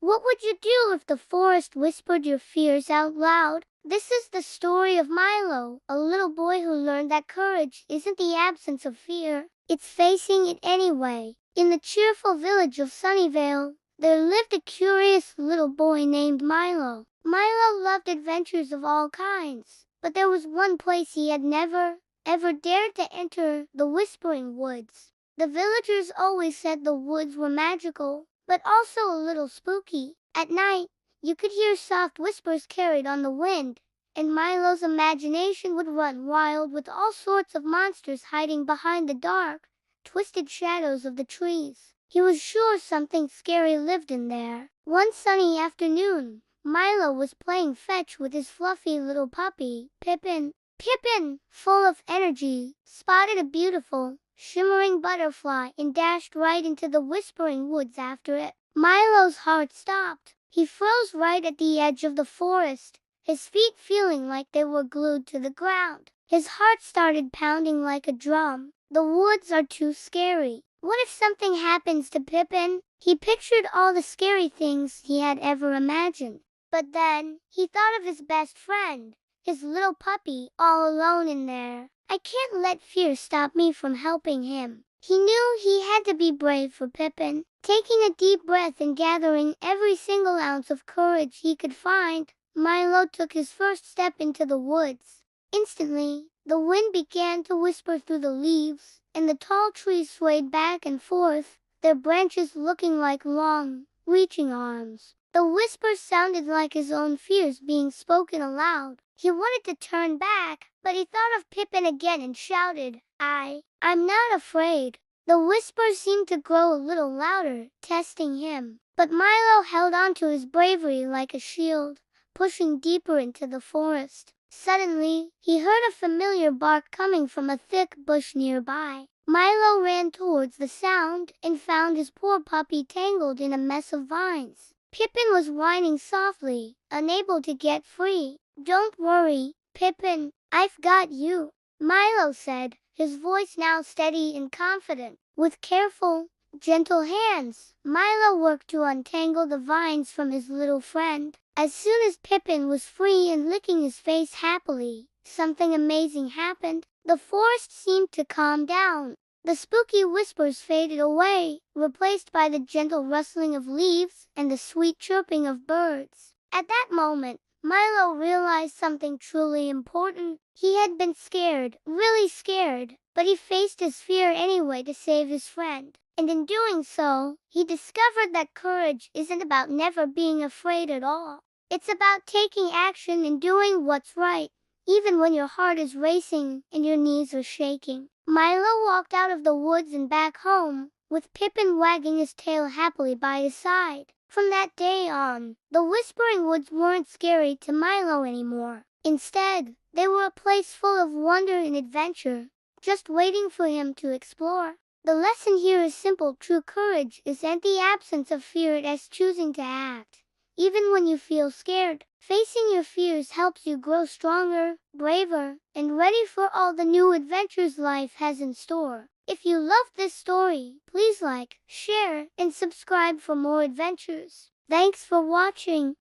What would you do if the forest whispered your fears out loud? This is the story of Milo, a little boy who learned that courage isn't the absence of fear, it's facing it anyway. In the cheerful village of Sunnyvale, there lived a curious little boy named Milo. Milo loved adventures of all kinds, but there was one place he had never, ever dared to enter: the Whispering Woods. The villagers always said the woods were magical, but also a little spooky. At night, you could hear soft whispers carried on the wind, and Milo's imagination would run wild with all sorts of monsters hiding behind the dark, twisted shadows of the trees. He was sure something scary lived in there. One sunny afternoon, Milo was playing fetch with his fluffy little puppy, Pippin. Pippin, full of energy, spotted a beautiful, shimmering butterfly and dashed right into the Whispering Woods after it. Milo's heart stopped. He froze right at the edge of the forest, his feet feeling like they were glued to the ground. His heart started pounding like a drum. The woods are too scary. What if something happens to Pippin? He pictured all the scary things he had ever imagined. But then, he thought of his best friend, his little puppy, all alone in there. I can't let fear stop me from helping him. He knew he had to be brave for Pippin. Taking a deep breath and gathering every single ounce of courage he could find, Milo took his first step into the woods. Instantly, the wind began to whisper through the leaves, and the tall trees swayed back and forth, their branches looking like long, reaching arms. The whispers sounded like his own fears being spoken aloud. He wanted to turn back, but he thought of Pippin again and shouted, I'm not afraid." The whispers seemed to grow a little louder, testing him. But Milo held on to his bravery like a shield, pushing deeper into the forest. Suddenly, he heard a familiar bark coming from a thick bush nearby. Milo ran towards the sound and found his poor puppy tangled in a mess of vines. Pippin was whining softly, unable to get free. "Don't worry, Pippin, I've got you," Milo said, his voice now steady and confident. With careful, gentle hands, Milo worked to untangle the vines from his little friend. As soon as Pippin was free and licking his face happily, something amazing happened. The forest seemed to calm down. The spooky whispers faded away, replaced by the gentle rustling of leaves and the sweet chirping of birds. At that moment, Milo realized something truly important. He had been scared, really scared, but he faced his fear anyway to save his friend. And in doing so, he discovered that courage isn't about never being afraid at all. It's about taking action and doing what's right, even when your heart is racing and your knees are shaking. Milo walked out of the woods and back home, with Pippin wagging his tail happily by his side. From that day on, the Whispering Woods weren't scary to Milo anymore. Instead, they were a place full of wonder and adventure, just waiting for him to explore. The lesson here is simple: true courage isn't the absence of fear, it's choosing to act. Even when you feel scared, facing your fears helps you grow stronger, braver, and ready for all the new adventures life has in store. If you loved this story, please like, share, and subscribe for more adventures. Thanks for watching.